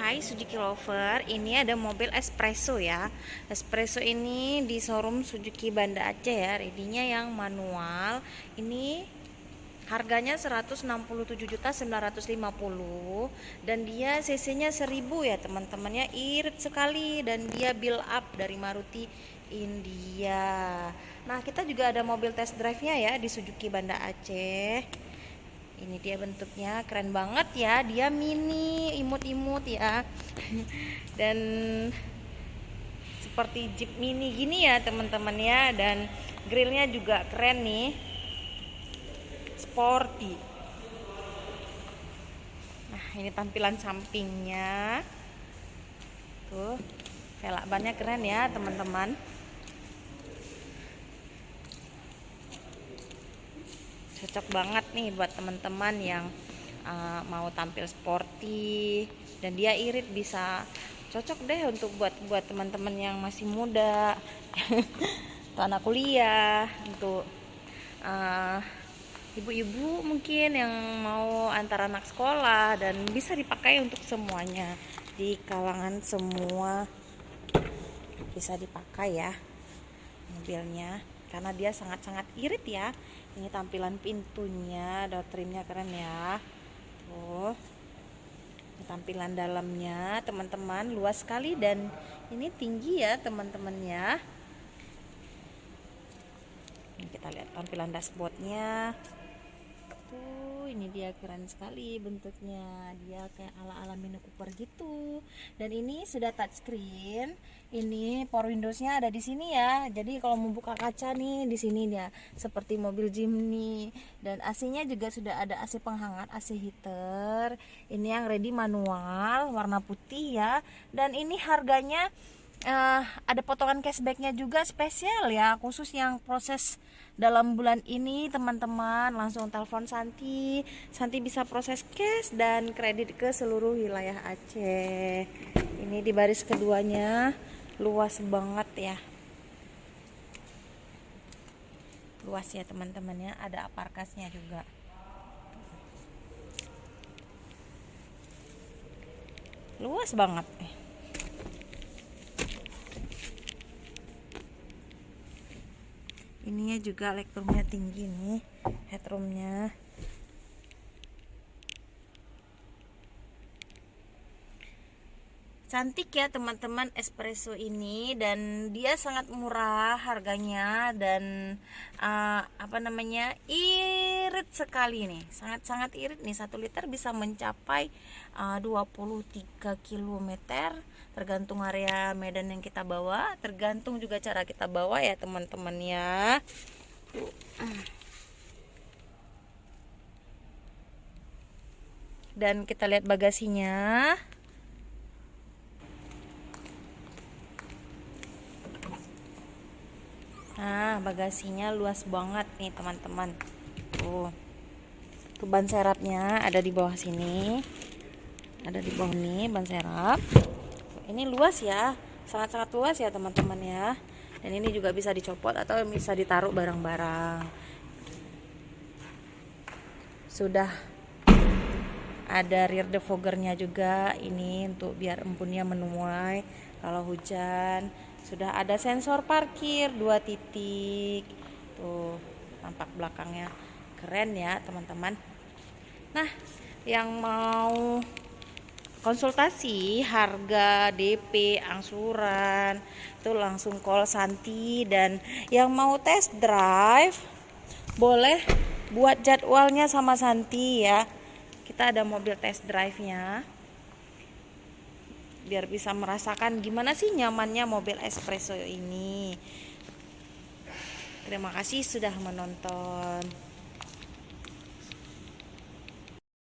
Hai Suzuki Lover, ini ada mobil espresso ya. Espresso ini di showroom Suzuki Banda Aceh ya, ready-nya yang manual. Ini harganya 167.950 dan dia cc-nya 1000 ya teman-temannya, irit sekali dan dia build up dari Maruti India. Nah, kita juga ada mobil test drive-nya ya di Suzuki Banda Aceh. Ini dia bentuknya, keren banget ya, dia mini, imut-imut ya. Dan seperti Jeep mini gini ya teman-teman ya, dan grillnya juga keren nih, sporty. Nah, ini tampilan sampingnya tuh, velg bannya keren ya teman-teman. Cocok banget nih buat teman-teman yang mau tampil sporty, dan dia irit, bisa cocok deh untuk buat teman-teman yang masih muda, untuk anak kuliah, untuk ibu-ibu mungkin yang mau antar anak sekolah, dan bisa dipakai untuk semuanya, di kalangan semua bisa dipakai ya mobilnya, karena dia sangat-sangat irit ya. Ini tampilan pintunya, door trimnya keren ya. Tuh, ini tampilan dalamnya teman-teman, luas sekali dan ini tinggi ya teman-teman ya. Ini kita lihat tampilan dashboardnya. Tuh, ini dia keren sekali bentuknya, dia kayak ala-ala Mini Cooper gitu. Dan ini sudah touchscreen. Ini power windowsnya ada di sini ya. Jadi kalau membuka kaca nih di sini dia seperti mobil Jimny. Dan AC-nya juga sudah ada AC penghangat, AC heater. Ini yang ready manual, warna putih ya. Dan ini harganya ada potongan cashbacknya juga spesial ya, khusus yang proses dalam bulan ini teman-teman. Langsung telepon Santi bisa proses cash dan kredit ke seluruh wilayah Aceh. Ini di baris keduanya luas banget ya, luas ya teman-teman ya, ada aparkasnya juga. Luas banget. Ininya juga legroomnya tinggi nih, headroomnya. Cantik ya teman-teman espresso ini, dan dia sangat murah harganya, dan irit sekali nih, sangat-sangat irit nih. 1 liter bisa mencapai 23 km, tergantung area medan yang kita bawa, tergantung juga cara kita bawa ya teman-teman ya. Dan kita lihat bagasinya. Nah, bagasinya luas banget nih teman-teman. Tuh ban serapnya ada di bawah sini, ada di bawah nih ban serap. Ini luas ya, sangat-sangat luas ya teman-teman ya. Dan ini juga bisa dicopot atau bisa ditaruh barang-barang. Sudah ada rear defoggernya juga, ini untuk biar embunnya menuai kalau hujan. Sudah ada sensor parkir 2 titik. Tuh, tampak belakangnya keren ya teman-teman. Nah, yang mau konsultasi harga, DP, angsuran, tuh langsung call Santi. Dan yang mau test drive boleh buat jadwalnya sama Santi ya. Kita ada mobil test drive-nya, biar bisa merasakan gimana sih nyamannya mobil espresso ini. Terima kasih sudah menonton.